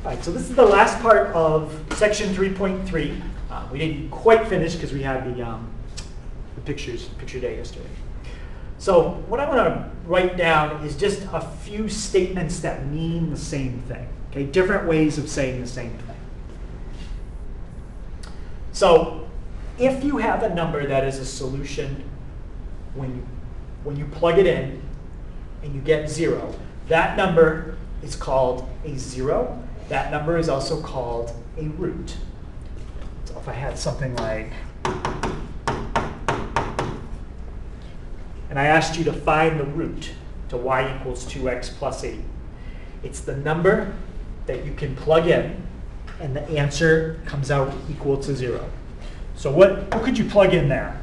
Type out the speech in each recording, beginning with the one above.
All right, so this is the last part of section 3.3. We didn't quite finish because we had the picture day yesterday. So what I want to write down is just a few statements that mean the same thing. Okay, different ways of saying the same thing. So if you have a number that is a solution when you plug it in and you get 0, that number is called a 0. That number is also called a root. So if I had something like, and I asked you to find the root to y equals 2x plus 8. It's the number that you can plug in, and the answer comes out equal to 0. So what could you plug in there?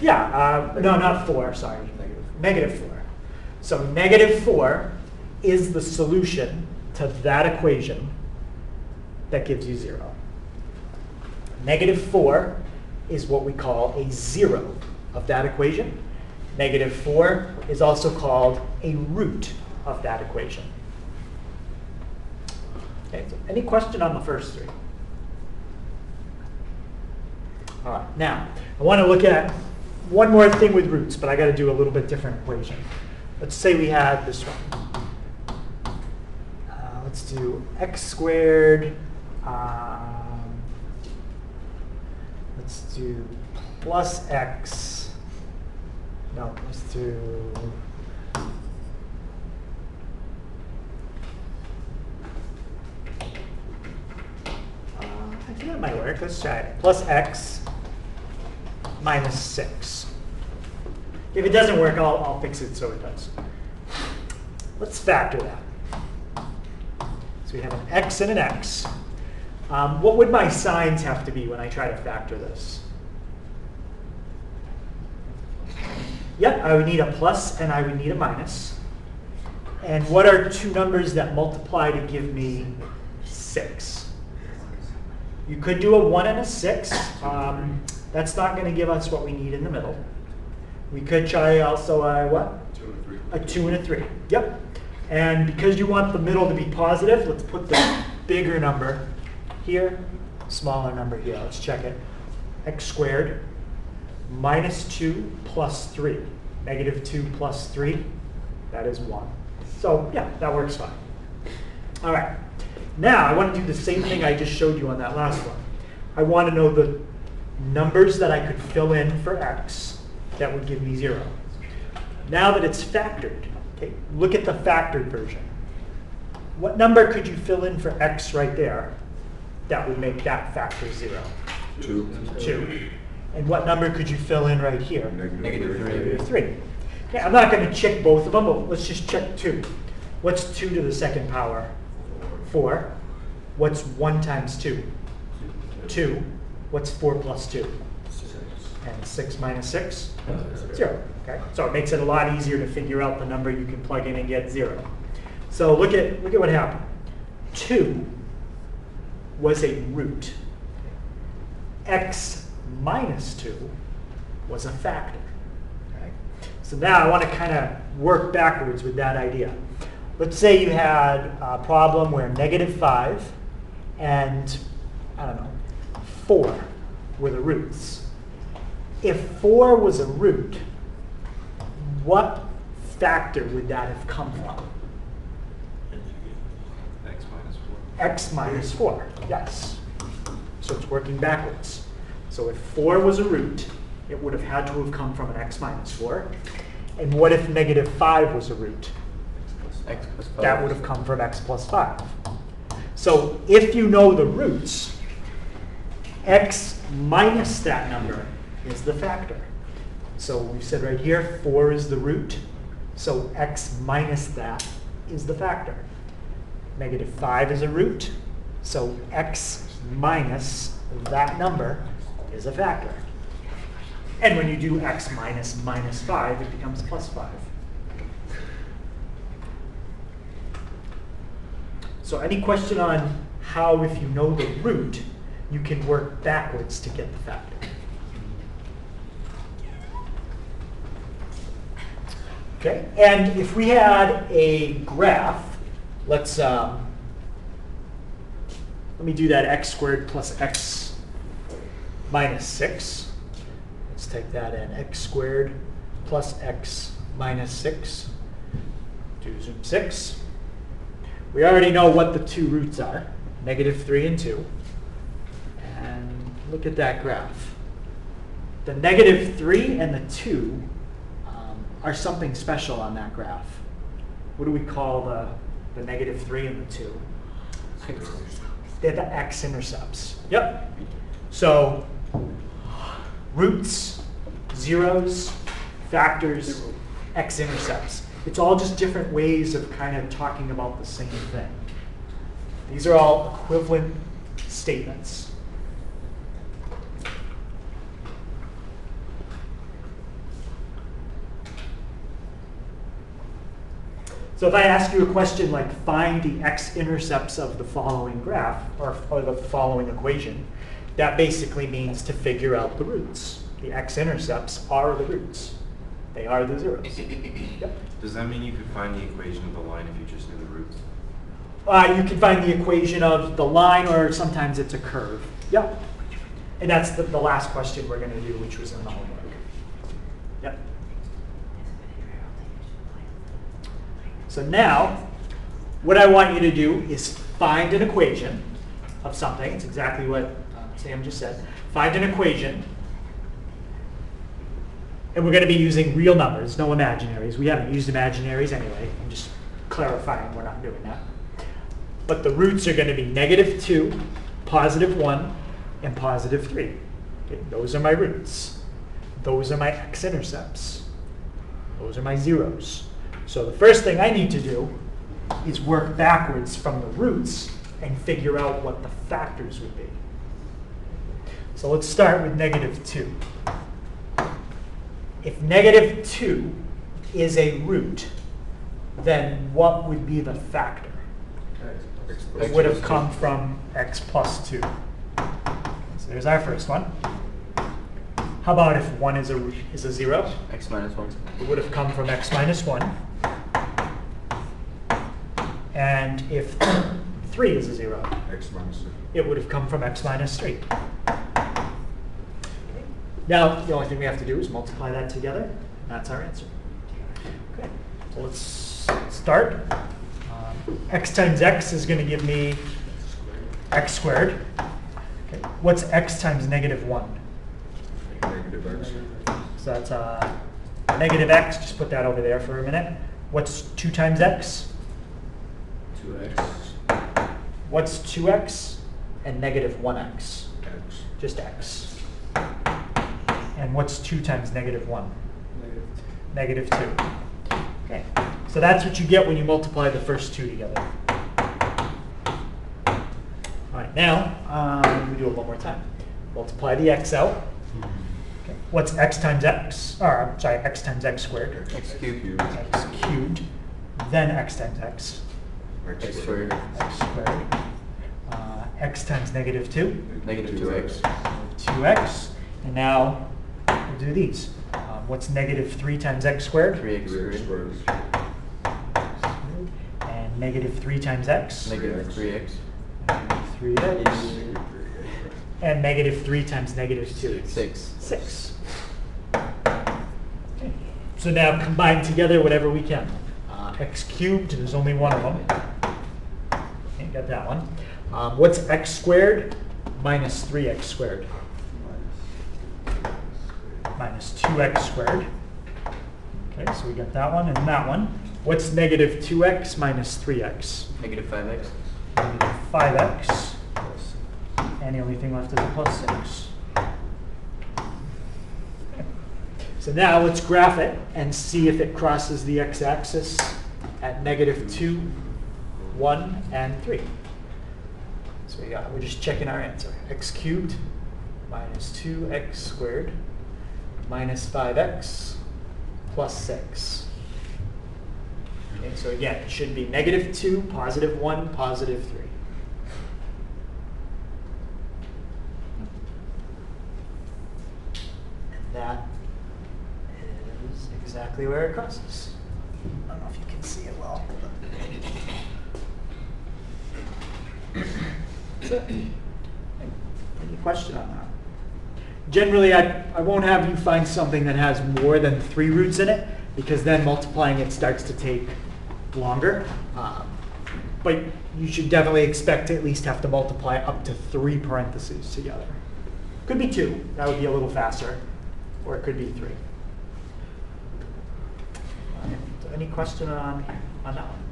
Yeah, no, not 4, sorry. Negative 4. So negative 4 is the solution to that equation that gives you 0. Negative 4 is what we call a 0 of that equation. Negative 4 is also called a root of that equation. Okay, so any question on the first three? All right, now I want to look at one more thing with roots, but I got to do a little bit different equation. Let's say we had this one. Let's do x squared. Let's do plus x. No, let's do I think that might work. Let's try it. Plus x minus 6. If it doesn't work, I'll fix it so it does. Let's factor that. So we have an x and an x. What would my signs have to be when I try to factor this? Yep, I would need a plus and I would need a minus. And what are two numbers that multiply to give me 6? You could do a 1 and a 6. That's not going to give us what we need in the middle. We could try also a what? 2 and a 3. A 2 and a 3. Yep. And because you want the middle to be positive, let's put the bigger number here, smaller number here. Let's check it. X squared minus 2 plus 3. Negative 2 plus 3, that is 1. So yeah, that works fine. All right. Now I want to do the same thing I just showed you on that last one. I want to know the numbers that I could fill in for x that would give me 0. Now that it's factored, okay, look at the factored version. What number could you fill in for x right there that would make that factor 0? 2. 2. And what number could you fill in right here? Negative 3. Negative 3. Okay, I'm not going to check both of them, but let's just check 2. What's 2 to the second power? 4. What's 1 times 2? 2. What's 4 plus 2? 6. And 6 minus 6? 0. Okay, so it makes it a lot easier to figure out the number you can plug in and get 0. So look at what happened. 2 was a root. X minus 2 was a factor. Okay? So now I want to kind of work backwards with that idea. Let's say you had a problem where negative 5 and, I don't know, 4 were the roots. If 4 was a root, what factor would that have come from? X minus 4. X minus 4, yes. So it's working backwards. So if 4 was a root, it would have had to have come from an x minus 4. And what if negative 5 was a root? X plus 5. That would have come from x plus 5. So if you know the roots, x minus that number is the factor. So we said right here, 4 is the root. So x minus that is the factor. Negative 5 is a root. So x minus that number is a factor. And when you do x minus minus 5, it becomes plus 5. So any question on how, if you know the root, you can work backwards to get the factor? Okay, and if we had a graph, let's let me do that x squared plus x minus 6. Let's take that in. X squared plus x minus 6. Do zoom 6. We already know what the two roots are, -3 and 2. And look at that graph. The -3 and the 2 are something special on that graph. What do we call the -3 and the 2? They're the x-intercepts. Yep. So roots, zeros, factors, x-intercepts. It's all just different ways of kind of talking about the same thing. These are all equivalent statements. So if I ask you a question like find the x-intercepts of the following graph or the following equation, that basically means to figure out the roots. The x-intercepts are the roots. They are the zeros. Yep. Does that mean you could find the equation of the line if you just knew the roots? You can find the equation of the line, or sometimes it's a curve. Yep. And that's the last question we're going to do, which was in the homework. Yep. So now, what I want you to do is find an equation of something. It's exactly what Sam just said. Find an equation. And we're going to be using real numbers, no imaginaries. We haven't used imaginaries anyway. I'm just clarifying we're not doing that. But the roots are going to be -2, +1, and +3. Okay, those are my roots. Those are my x-intercepts. Those are my zeros. So the first thing I need to do is work backwards from the roots and figure out what the factors would be. So let's start with -2. If -2 is a root, then what would be the factor? It would have come from x plus 2. So there's our first one. How about if 1 is a 0? X minus 1. It would have come from x minus 1. And if 3 is a 0, X minus 6. it would have come from x minus 3. Now, the only thing we have to do is multiply that together, and that's our answer. Okay, so let's start. X times x is going to give me x squared. Okay. What's x times -1? Negative X. So that's negative x. Just put that over there for a minute. What's 2 times x? 2x. What's 2x and -1x? X. Just x. And what's 2 times -1? -2. Okay. So that's what you get when you multiply the first two together. All right, now we do it one more time. Multiply the x out. Okay. What's x times x? Or I'm sorry, x times x squared. X cubed. X cubed. Then x times x. X squared. X squared. X times -2. -2x. 2x. And now we'll do these. What's -3 times x squared? 3x squared. And -3 times x? -3x. 3x. And -3 times -2? 6. 6. Okay. So now combine together whatever we can. X cubed, there's only one of them. Okay, got that one. What's x squared? Minus 3x squared. Minus 2x squared. Okay, so we got that one and that one. What's -2x minus 3x? -5x. -5x. And the only thing left is a +6. Okay. So now let's graph it and see if it crosses the x-axis at -2, 1, and 3. So we're just checking our answer. X cubed minus 2x squared minus 5x plus 6. Okay, so again, it should be -2, +1, +3. And that is exactly where it crosses. I don't know if you can see it well. Any question on that? Generally, I won't have you find something that has more than 3 roots in it, because then multiplying it starts to take longer. But you should definitely expect to at least have to multiply up to 3 parentheses together. Could be 2, that would be a little faster, or it could be 3. So any question on that one?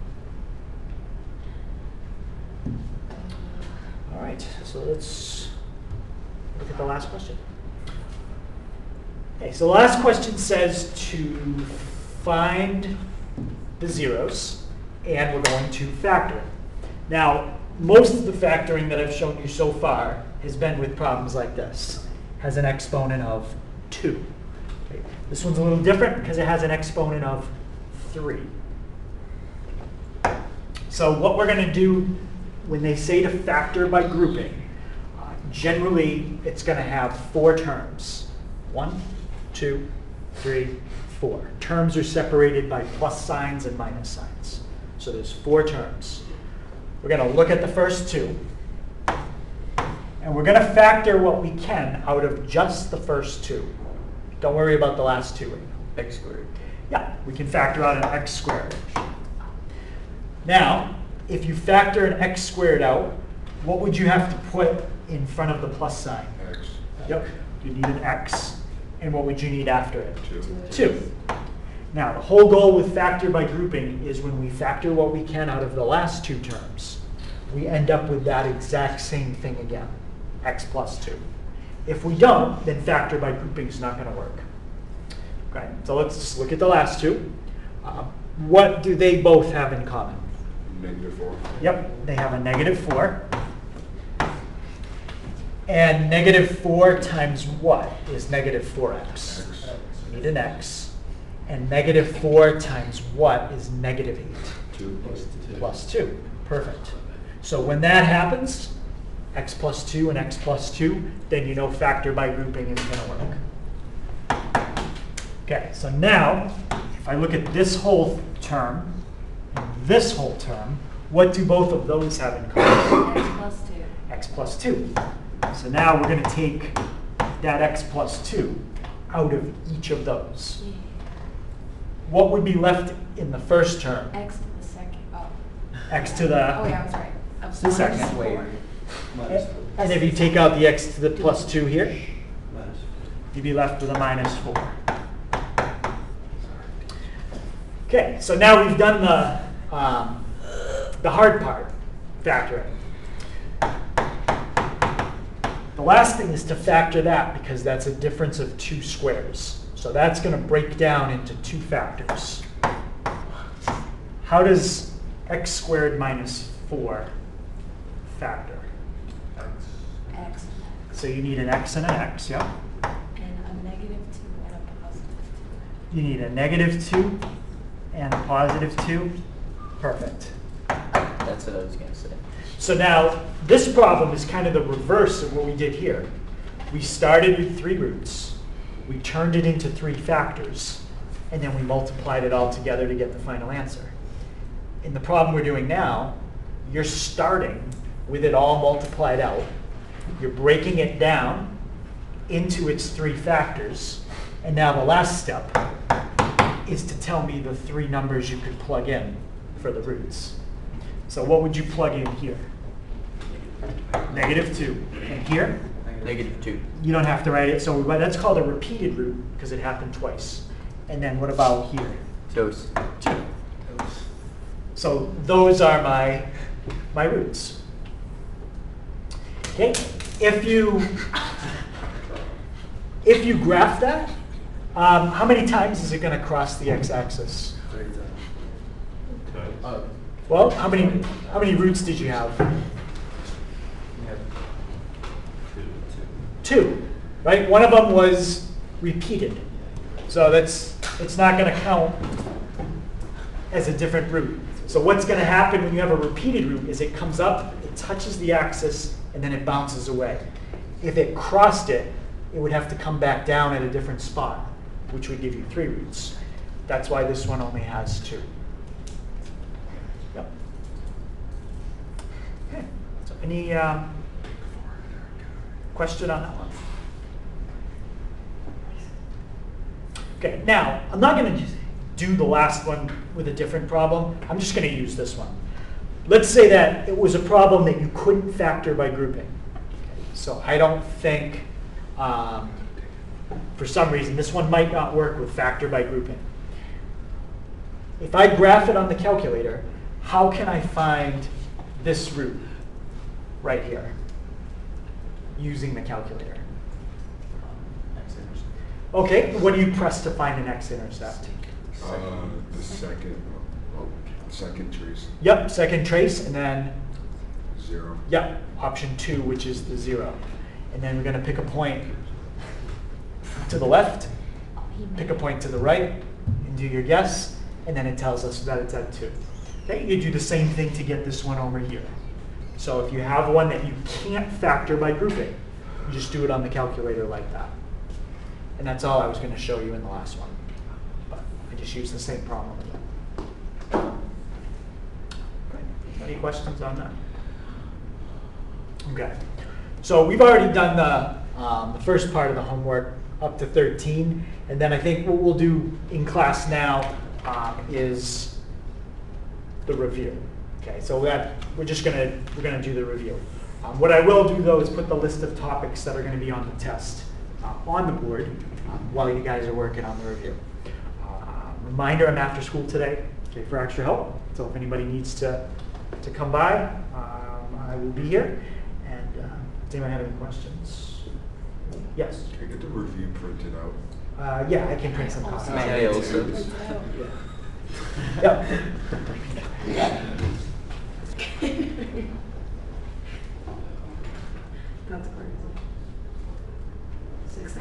All right, so let's look at the last question. Okay, so the last question says to find the zeros, and we're going to factor it. Now, most of the factoring that I've shown you so far has been with problems like this. Has an exponent of 2. Okay. This one's a little different because it has an exponent of 3. So what we're going to do when they say to factor by grouping, generally it's going to have 4 terms. 1, 2, 3, 4. Terms are separated by plus signs and minus signs. So there's 4 terms. We're going to look at the first 2. And we're going to factor what we can out of just the first 2. Don't worry about the last 2. X squared. Yeah, we can factor out an x squared. Now, if you factor an x squared out, what would you have to put in front of the plus sign? X. Yep, you need an x. And what would you need after it? 2. Now, the whole goal with factor by grouping is when we factor what we can out of the last 2 terms, we end up with that exact same thing again, x plus 2. If we don't, then factor by grouping is not going to work. Okay, so let's just look at the last 2. What do they both have in common? -4. Yep, they have a -4. And -4 times what is -4x? X. We need an x. And -4 times what is -8? 2 plus 2. Plus 2. Perfect. So when that happens, x plus 2 and x plus 2, then you know factor by grouping is going to work. Okay, so now, if I look at this whole term and this whole term, what do both of those have in common? X plus 2. X plus 2. So now we're going to take that x plus 2 out of each of those. Yeah. What would be left in the first term? X to the second. Oh. X to the... Oh, yeah, I was right. I was The second. minus Wait. 4. And if you take out the x to the plus 2 here, Minus. you'd be left with a -4. Okay, so now we've done the hard part, factoring. The last thing is to factor that, because that's a difference of 2 squares. So that's going to break down into 2 factors. How does x squared minus 4 factor? X. So you need an x and an x, yeah? And a -2 and a positive 2. You need a -2 and a +2. Perfect. That's what I was gonna say. So now, this problem is kind of the reverse of what we did here. We started with 3 roots, we turned it into 3 factors, and then we multiplied it all together to get the final answer. In the problem we're doing now, you're starting with it all multiplied out, you're breaking it down into its 3 factors, and now the last step is to tell me the 3 numbers you could plug in for the roots. So what would you plug in here? -2. And here? -2. You don't have to write it, so that's called a repeated root because it happened twice. And then what about here? Dose. 2. So those are my roots. Okay, if you graph that, how many times is it going to cross the x-axis? Well, how many roots did you have? 2, right? One of them was repeated. So it's not going to count as a different root. So what's going to happen when you have a repeated root is it comes up, it touches the axis, and then it bounces away. If it crossed it, it would have to come back down at a different spot, which would give you 3 roots. That's why this one only has 2. Yep. Okay. So any Question on that one? Okay, now, I'm not going to do the last one with a different problem. I'm just going to use this one. Let's say that it was a problem that you couldn't factor by grouping. So I don't think, for some reason, this one might not work with factor by grouping. If I graph it on the calculator, how can I find this root right here using the calculator? Okay, what do you press to find an x-intercept? The second trace, Yep, second trace, and then, 0. yep, option 2, which is the 0. And then we're going to pick a point to the left, pick a point to the right, and do your guess, and then it tells us that it's at 2. Okay, you do the same thing to get this one over here. So if you have one that you can't factor by grouping, you just do it on the calculator like that. And that's all I was going to show you in the last one. But I just used the same problem again. Okay. Any questions on that? Okay. So we've already done the first part of the homework up to 13. And then I think what we'll do in class now is the review. Okay, so we're gonna do the review. What I will do though is put the list of topics that are going to be on the test on the board while you guys are working on the review. Reminder, I'm after school today, okay, for extra help. So if anybody needs to come by, I will be here. And does anyone have any questions? Yes. Can I get the review printed out? Yeah, I can print some copies. May I also? Yep. That's crazy. 6.